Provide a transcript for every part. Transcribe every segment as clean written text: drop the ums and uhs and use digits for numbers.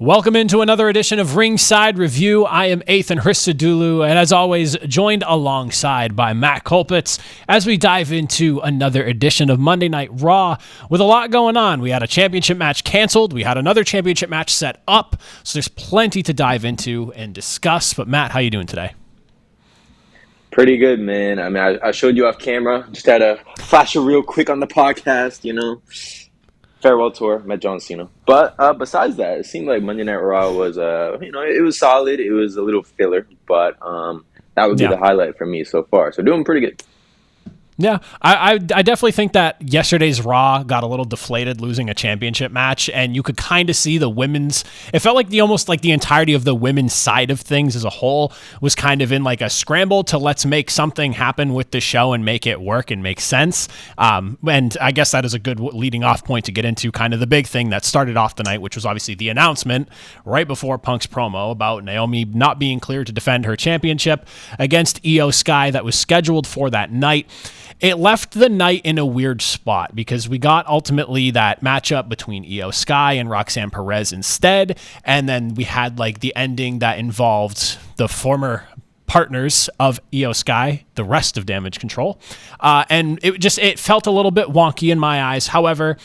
Welcome into another edition of Ringside Review. I am Athan Hristodulu, and as always, joined alongside by Matt Colpitts as we dive into another edition of Monday Night Raw with a lot going on. We had a championship match canceled. We had another championship match set up, so there's plenty to dive into and discuss. But Matt, how you doing today? Pretty good, man. I mean, I showed you off camera. Just had to flash it real quick on the podcast, Farewell tour, met John Cena. But besides that, it seemed like Monday Night Raw was, it was solid. It was a little filler, but that would be the highlight for me so far. So doing pretty good. Yeah, I definitely think that yesterday's Raw got a little deflated losing a championship match, and you could kind of see the women's, it felt like almost the entirety of the women's side of things as a whole was kind of in like a scramble to let's make something happen with the show and make it work and make sense. And I guess that is a good leading off point to get into kind of the big thing that started off the night, which was obviously the announcement right before Punk's promo about Naomi not being cleared to defend her championship against Iyo Sky that was scheduled for that night. It left the night in a weird spot because we got ultimately that matchup between Iyo Sky and Roxxane Perez instead, and then we had like the ending that involved the former partners of Iyo Sky, the rest of Damage Control, and it felt a little bit wonky in my eyes. However,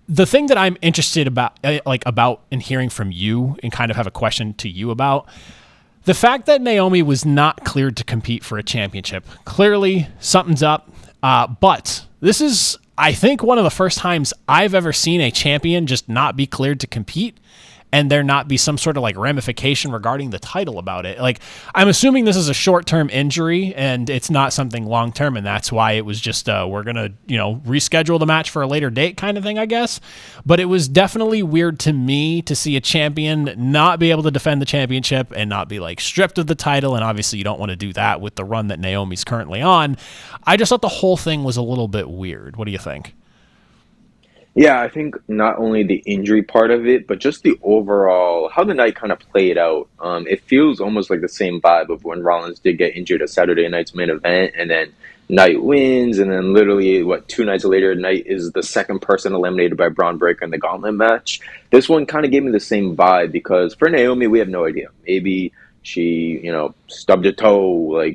the thing that I'm interested about in hearing from you and kind of have a question to you about. The fact that Naomi was not cleared to compete for a championship, clearly something's up, but this is, I think, one of the first times I've ever seen a champion just not be cleared to compete and there not be some sort of like ramification regarding the title about it. Like, I'm assuming this is a short-term injury and it's not something long-term, and that's why it was just we're gonna reschedule the match for a later date kind of thing, I guess. But it was definitely weird to me to see a champion not be able to defend the championship and not be like stripped of the title, and obviously you don't want to do that with the run that Naomi's currently on. I just thought the whole thing was a little bit weird. What do you think? Yeah, I think not only the injury part of it, but just the overall, how the night kind of played out. It feels almost like the same vibe of when Rollins did get injured at Saturday night's main event, and then Knight wins, and then literally, 2 nights later, Knight is the second person eliminated by Bron Breakker in the gauntlet match. This one kind of gave me the same vibe, because for Naomi, we have no idea. Maybe she, stubbed a toe,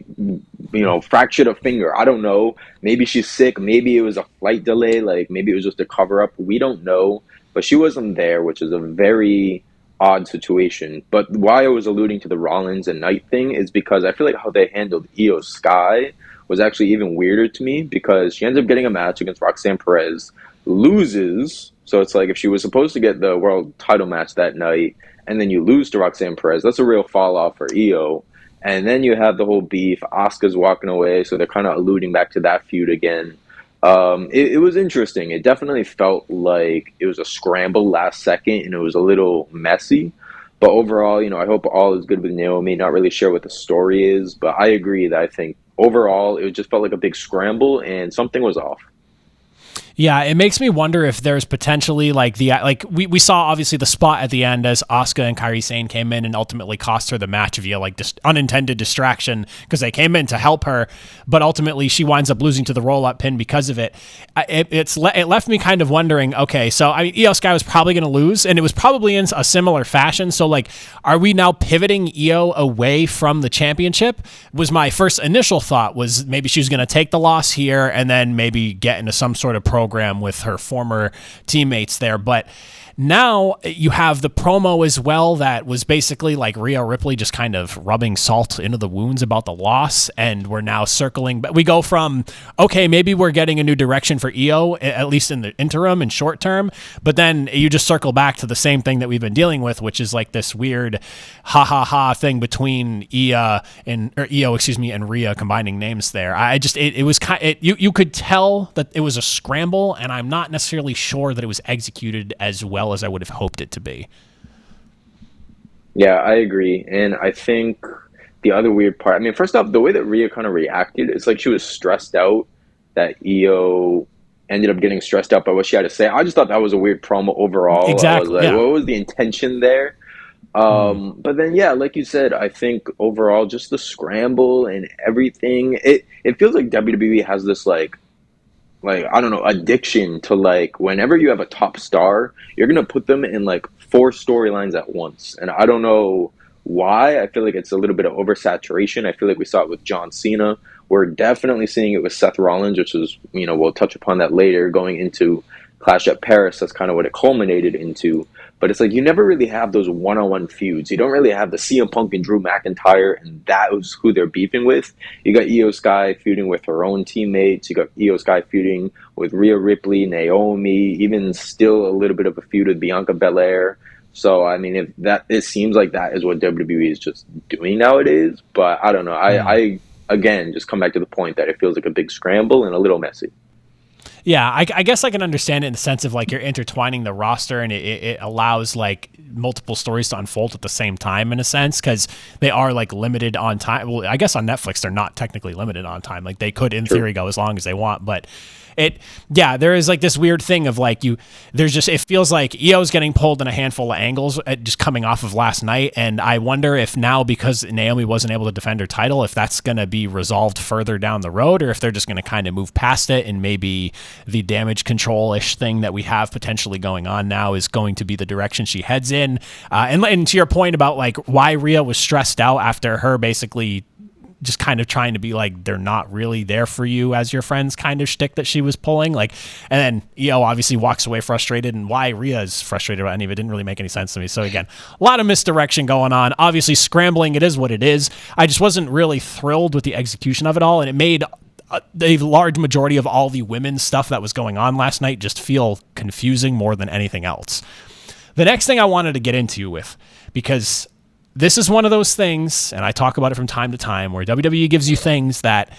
fractured a finger. I don't know. Maybe she's sick. Maybe it was a flight delay. Maybe it was just a cover up. We don't know. But she wasn't there, which is a very odd situation. But why I was alluding to the Rollins and Knight thing is because I feel like how they handled Iyo Sky was actually even weirder to me, because she ends up getting a match against Roxxane Perez, loses. So it's like if she was supposed to get the world title match that night, and then you lose to Roxxane Perez, that's a real fall off for Iyo. And then you have the whole beef. Asuka's walking away, so they're kind of alluding back to that feud again. It was interesting. It definitely felt like it was a scramble last second, and it was a little messy. But overall, I hope all is good with Naomi. Not really sure what the story is, but I agree that I think overall it just felt like a big scramble, and something was off. Yeah, it makes me wonder if there's potentially we saw obviously the spot at the end as Asuka and Kairi Sane came in and ultimately cost her the match via unintended distraction, because they came in to help her, but ultimately she winds up losing to the roll-up pin because of it. It left me kind of wondering, okay, so I mean, Iyo Sky was probably going to lose, and it was probably in a similar fashion, so are we now pivoting Iyo away from the championship? Was my first initial thought was maybe she was going to take the loss here and then maybe get into some sort of program with her former teammates there. But now you have the promo as well that was basically like Rhea Ripley just kind of rubbing salt into the wounds about the loss, and we're now circling. But we go from, okay, maybe we're getting a new direction for Iyo, at least in the interim and short term, but then you just circle back to the same thing that we've been dealing with, which is like this weird ha thing between Iyo and Rhea, combining names there. It was you could tell that it was a scramble, and I'm not necessarily sure that it was executed as well as I would have hoped it to be. Yeah, I agree. And I think the other weird part, I mean, first off, the way that Rhea kind of reacted, it's like she was stressed out that Iyo ended up getting stressed out by what she had to say. I just thought that was a weird promo overall. Exactly. I was like, what was the intention there? But then, yeah, like you said, I think overall just the scramble and everything, it feels like WWE has this I don't know, addiction to whenever you have a top star, you're going to put them in 4 storylines at once. And I don't know why. I feel like it's a little bit of oversaturation. I feel like we saw it with John Cena. We're definitely seeing it with Seth Rollins, which is, we'll touch upon that later going into Clash at Paris. That's kind of what it culminated into. But it's like you never really have those one-on-one feuds. You don't really have the CM Punk and Drew McIntyre, and that was who they're beefing with. You got Iyo Sky feuding with her own teammates. You got Iyo Sky feuding with Rhea Ripley, Naomi, even still a little bit of a feud with Bianca Belair. So, I mean, it seems like that is what WWE is just doing nowadays. But I don't know. I again, just come back to the point that it feels like a big scramble and a little messy. Yeah, I guess I can understand it in the sense of like you're intertwining the roster and it allows like multiple stories to unfold at the same time in a sense because they are like limited on time. Well, I guess on Netflix they're not technically limited on time. Like they could in theory go as long as they want, but there is like this weird thing of like it feels like Io's getting pulled in a handful of angles just coming off of last night. And I wonder if now, because Naomi wasn't able to defend her title, if that's going to be resolved further down the road, or if they're just going to kind of move past it and maybe the damage control-ish thing that we have potentially going on now is going to be the direction she heads in. And to your point about like why Rhea was stressed out after her basically just kind of trying to be like, they're not really there for you as your friends kind of shtick that she was pulling. Like, and then Iyo obviously walks away frustrated, and why Rhea is frustrated about any of it didn't really make any sense to me. So again, a lot of misdirection going on. Obviously scrambling, it is what it is. I just wasn't really thrilled with the execution of it all, and it made a large majority of all the women's stuff that was going on last night just feel confusing more than anything else. The next thing I wanted to get into with, because this is one of those things, and I talk about it from time to time, where WWE gives you things that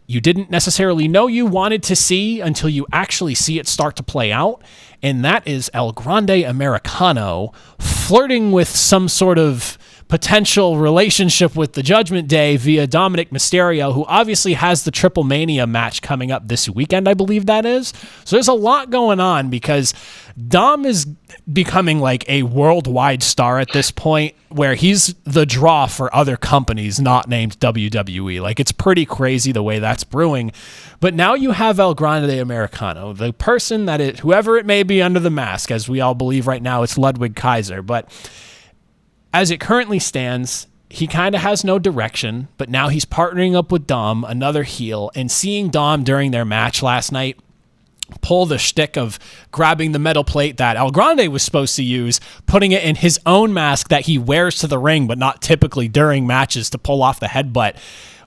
you didn't necessarily know you wanted to see until you actually see it start to play out, and that is El Grande Americano flirting with some sort of potential relationship with the Judgment Day via Dominik Mysterio, who obviously has the Triple Mania match coming up this weekend, I believe that is. So there's a lot going on because Dom is becoming like a worldwide star at this point where he's the draw for other companies not named WWE. Like, it's pretty crazy the way that's brewing. But now you have El Grande Americano, the person that whoever it may be under the mask, as we all believe right now it's Ludwig Kaiser, but as it currently stands, he kind of has no direction, but now he's partnering up with Dom, another heel, and seeing Dom during their match last night pull the shtick of grabbing the metal plate that El Grande was supposed to use, putting it in his own mask that he wears to the ring, but not typically during matches to pull off the headbutt.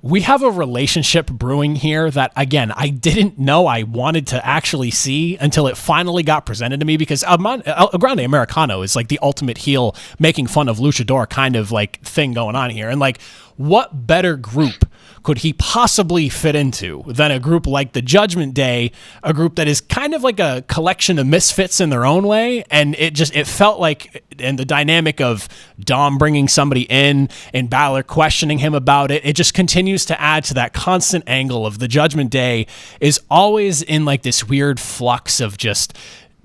We have a relationship brewing here that, again, I didn't know I wanted to actually see until it finally got presented to me, because El Grande Americano is like the ultimate heel making fun of luchador kind of like thing going on here. And like, what better group could he possibly fit into than a group like the Judgment Day, a group that is kind of like a collection of misfits in their own way. And it felt like, and the dynamic of Dom bringing somebody in and Balor questioning him about it, it just continues to add to that constant angle of the Judgment Day is always in like this weird flux of just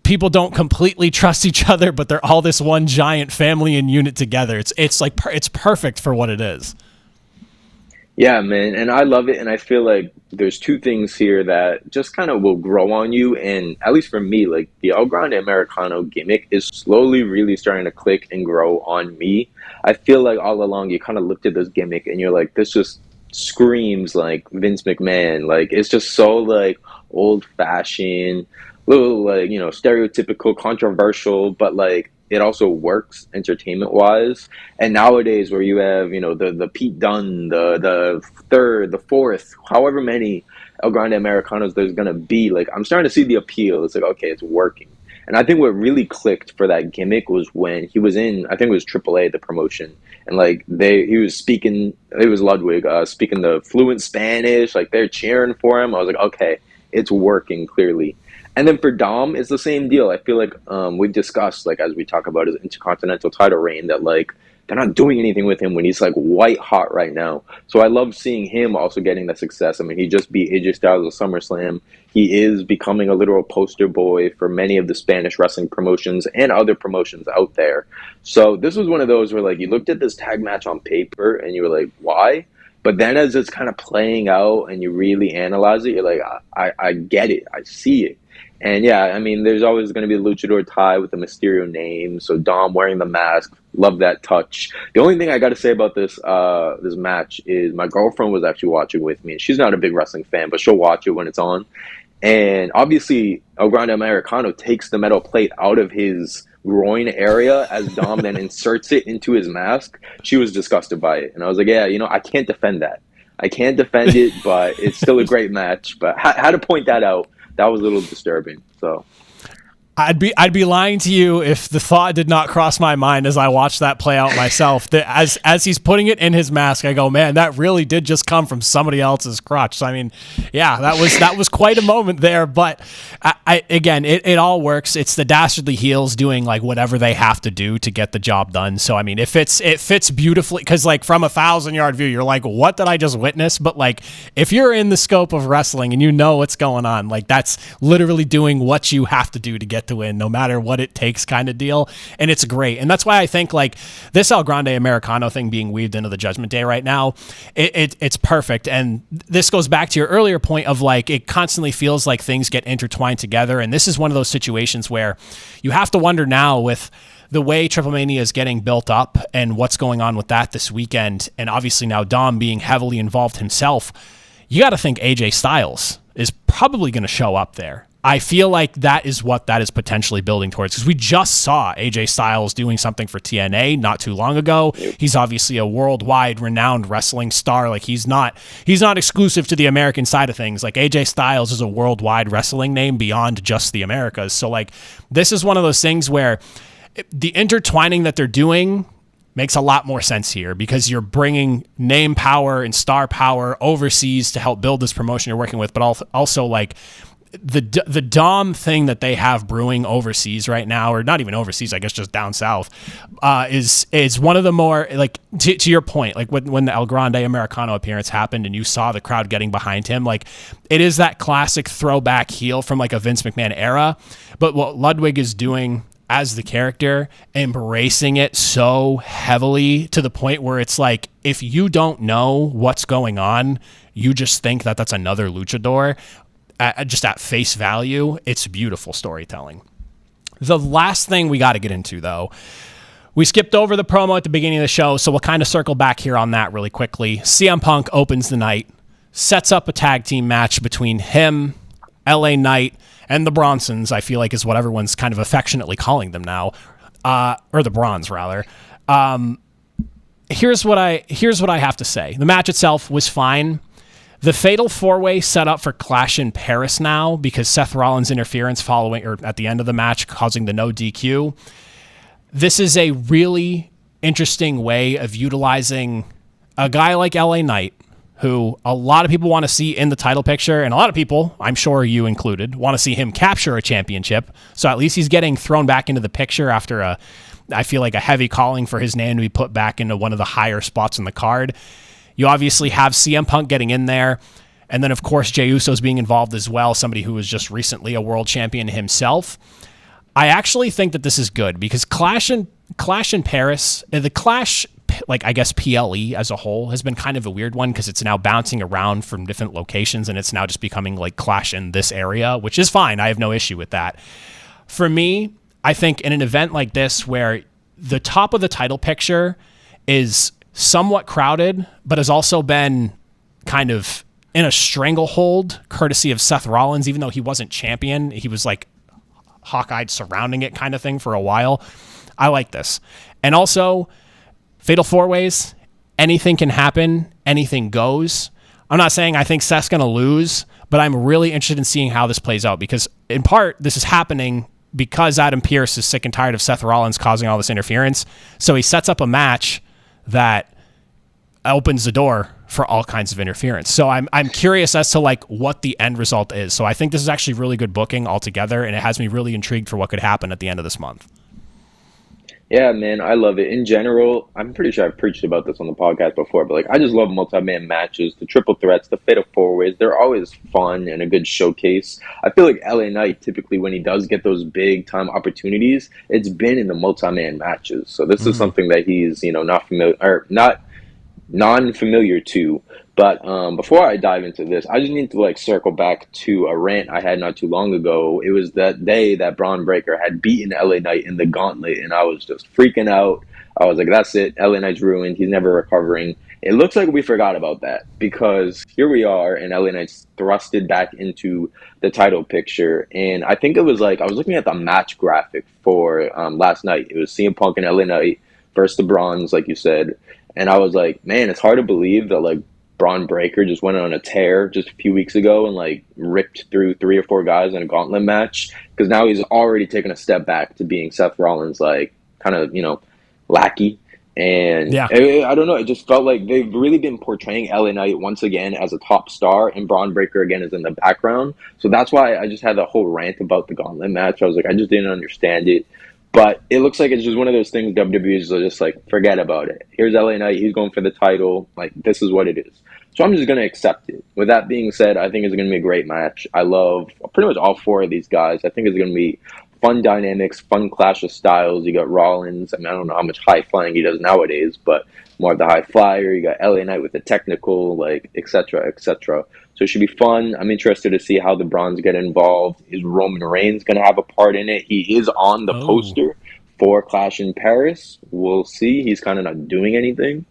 people don't completely trust each other, but they're all this one giant family and unit together. It's perfect for what it is. Yeah, man, and I love it, and I feel like there's two things here that just kind of will grow on you, and at least for me, like the El Grande Americano gimmick is slowly really starting to click and grow on me. I feel like all along you kind of looked at this gimmick and you're like, this just screams like Vince McMahon. Like, it's just so like old-fashioned, little like, stereotypical, controversial, but like it also works entertainment wise. And nowadays where you have, the Pete Dunne, the third, the fourth, however many El Grande Americanos there's going to be, like, I'm starting to see the appeal. It's like, okay, it's working. And I think what really clicked for that gimmick was when he was in, I think it was AAA, the promotion. And like he was speaking, it was Ludwig, speaking the fluent Spanish, like they're cheering for him. I was like, okay, it's working clearly. And then for Dom, it's the same deal. I feel like we've discussed, like, as we talk about his Intercontinental title reign, that, like, they're not doing anything with him when he's, like, white hot right now. So I love seeing him also getting that success. I mean, he just beat AJ Styles at SummerSlam. He is becoming a literal poster boy for many of the Spanish wrestling promotions and other promotions out there. So this was one of those where, like, you looked at this tag match on paper and you were like, why? But then as it's kind of playing out and you really analyze it, you're like, I get it. I see it. And yeah, I mean, there's always going to be a luchador tie with the Mysterio name. So Dom wearing the mask, love that touch. The only thing I got to say about this match is my girlfriend was actually watching with me, and she's not a big wrestling fan, but she'll watch it when it's on. And obviously, El Grande Americano takes the metal plate out of his groin area as Dom then inserts it into his mask. She was disgusted by it, and I was like, yeah, I can't defend that. I can't defend it, but it's still a great match. But had to point that out. That was a little disturbing. So I'd be lying to you if the thought did not cross my mind as I watched that play out myself. That as he's putting it in his mask, I go, man, that really did just come from somebody else's crotch. So I mean, yeah, that was quite a moment there. But again, it all works. It's the dastardly heels doing like whatever they have to do to get the job done. So I mean, it fits beautifully, because like from 1,000-yard view, you're like, what did I just witness? But like, if you're in the scope of wrestling and you know what's going on, like that's literally doing what you have to do to get to win, no matter what it takes, kind of deal. And it's great. And that's why I think like this El Grande Americano thing being weaved into the Judgment Day right now, it's perfect. And this goes back to your earlier point of like, it constantly feels like things get intertwined together. And this is one of those situations where you have to wonder now, with the way Triple Mania is getting built up and what's going on with that this weekend, and obviously now Dom being heavily involved himself, you got to think AJ Styles is probably going to show up there. I feel like that is what that is potentially building towards, because we just saw AJ Styles doing something for TNA not too long ago. He's obviously a worldwide renowned wrestling star. Like he's not exclusive to the American side of things. Like AJ Styles is a worldwide wrestling name beyond just the Americas. So like this is one of those things where the intertwining that they're doing makes a lot more sense here, because you're bringing name power and star power overseas to help build this promotion you're working with, but also like the Dom thing that they have brewing overseas right now, or not even overseas, I guess just down south, is one of the more, like to your point, like when the El Grande Americano appearance happened and you saw the crowd getting behind him, like it is that classic throwback heel from like a Vince McMahon era. But what Ludwig is doing as the character, embracing it so heavily to the point where it's like, if you don't know what's going on, you just think that that's another luchador. Just at face value, it's beautiful storytelling. The last thing we got to get into, though, we skipped over the promo at the beginning of the show, so we'll kind of circle back here on that really quickly. CM Punk opens the night, sets up a tag team match between him, LA Knight, and the Bronsons, I feel like is what everyone's kind of affectionately calling them now, or the Bronze, rather. Here's what I have to say. The match itself was fine. The Fatal 4-Way set up for Clash in Paris now, because Seth Rollins' interference following, or at the end of the match, causing the no DQ. This is a really interesting way of utilizing a guy like LA Knight, who a lot of people want to see in the title picture, and a lot of people, I'm sure you included, want to see him capture a championship. So at least he's getting thrown back into the picture after I feel like a heavy calling for his name to be put back into one of the higher spots in the card. You obviously have CM Punk getting in there. And then, of course, Jey Uso's being involved as well, somebody who was just recently a world champion himself. I actually think that this is good, because Clash in Paris, the Clash, like I guess PLE as a whole, has been kind of a weird one, because it's now bouncing around from different locations, and it's now just becoming like Clash in this area, which is fine. I have no issue with that. For me, I think in an event like this, where the top of the title picture is somewhat crowded, but has also been kind of in a stranglehold courtesy of Seth Rollins, even though he wasn't champion. He was like hawk-eyed surrounding it kind of thing for a while. I like this. And also, Fatal 4-Ways, anything can happen, anything goes. I'm not saying I think Seth's going to lose, but I'm really interested in seeing how this plays out, because in part, this is happening because Adam Pearce is sick and tired of Seth Rollins causing all this interference. So he sets up a match that opens the door for all kinds of interference. So I'm curious as to like what the end result is. So I think this is actually really good booking altogether, and it has me really intrigued for what could happen at the end of this month. Yeah, man, I love it. In general, I'm pretty sure I've preached about this on the podcast before, but like I just love multi-man matches, the triple threats, the fatal 4-ways. They're always fun and a good showcase. I feel like LA Knight, typically when he does get those big time opportunities, it's been in the multi-man matches. So this is something that he's, not familiar, or not non-familiar to. But before I dive into this, I just need to like circle back to a rant I had not too long ago. It was that day that Bron Breakker had beaten LA Knight in the gauntlet, and I was just freaking out. I was like, "That's it. LA Knight's ruined. He's never recovering." It looks like we forgot about that because here we are, and LA Knight's thrusted back into the title picture. And I think it was like I was looking at the match graphic for last night. It was CM Punk and LA Knight versus the Bronze, like you said. And I was like, man, it's hard to believe that like Bron Breakker just went on a tear just a few weeks ago and like ripped through 3 or 4 guys in a gauntlet match, because now he's already taken a step back to being Seth Rollins, like kind of, lackey. And Yeah. I don't know, it just felt like they've really been portraying LA Knight once again as a top star, and Bron Breakker again is in the background. So that's why I just had that whole rant about the gauntlet match. I was like, I just didn't understand it. But it looks like it's just one of those things WWE is just like, forget about it. Here's LA Knight. He's going for the title. Like, this is what it is. So I'm just going to accept it. With that being said, I think it's going to be a great match. I love pretty much all 4 of these guys. I think it's going to be fun dynamics, fun clash of styles. You got Rollins. I mean, I don't know how much high flying he does nowadays, but more of the high flyer. You got LA Knight with the technical, like, et cetera, et cetera. So it should be fun. I'm interested to see how the Bronze get involved. Is Roman Reigns going to have a part in it? He is on the poster for Clash in Paris. We'll see. He's kind of not doing anything.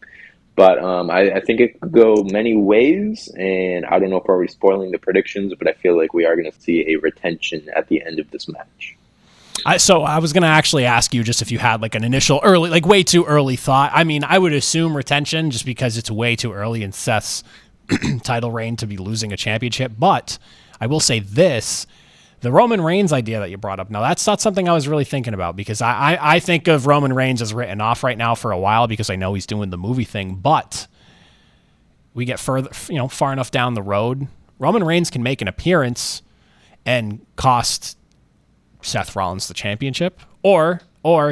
But I think it could go many ways. And I don't know if we're already spoiling the predictions, but I feel like we are going to see a retention at the end of this match. So I was going to actually ask you just if you had like an initial early, like way too early thought. I mean, I would assume retention just because it's way too early in Seth's title reign to be losing a championship. But I will say this, the Roman Reigns idea that you brought up, now that's not something I was really thinking about, because I think of Roman Reigns as written off right now for a while because I know he's doing the movie thing. But we get further, far enough down the road, Roman Reigns can make an appearance and cost Seth Rollins the championship, or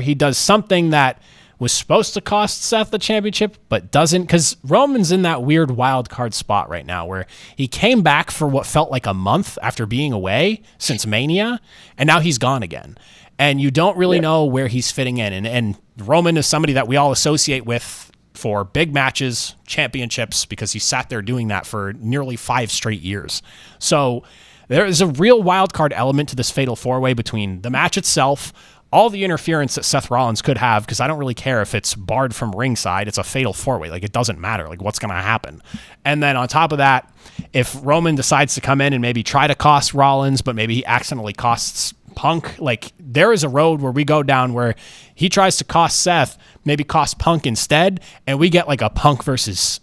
he does something that was supposed to cost Seth the championship but doesn't, because Roman's in that weird wild card spot right now where he came back for what felt like a month after being away since Mania, and now he's gone again, and you don't really know where he's fitting in, and Roman is somebody that we all associate with for big matches, championships, because he sat there doing that for nearly 5 straight years. So there is a real wild card element to this fatal 4-way between the match itself, all the interference that Seth Rollins could have, because I don't really care if it's barred from ringside. It's a fatal 4-way. Like, it doesn't matter. Like, what's going to happen? And then on top of that, if Roman decides to come in and maybe try to cost Rollins, but maybe he accidentally costs Punk, like, there is a road where we go down where he tries to cost Seth, maybe cost Punk instead, and we get like a Punk versus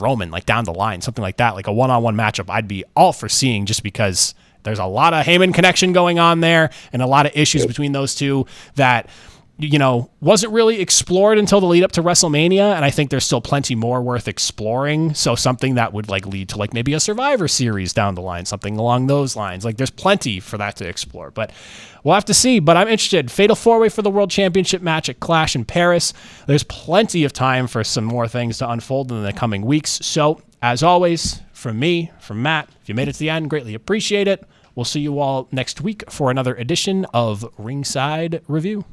Roman, like down the line, something like that, like a one-on-one matchup. I'd be all for seeing, just because there's a lot of Heyman connection going on there and a lot of issues between those two that, wasn't really explored until the lead up to WrestleMania. And I think there's still plenty more worth exploring. So something that would like lead to like maybe a Survivor Series down the line, something along those lines. Like, there's plenty for that to explore, but we'll have to see. But I'm interested. Fatal 4-way for the World Championship match at Clash in Paris. There's plenty of time for some more things to unfold in the coming weeks. So as always, from me, from Matt, if you made it to the end, greatly appreciate it. We'll see you all next week for another edition of Ringside Review.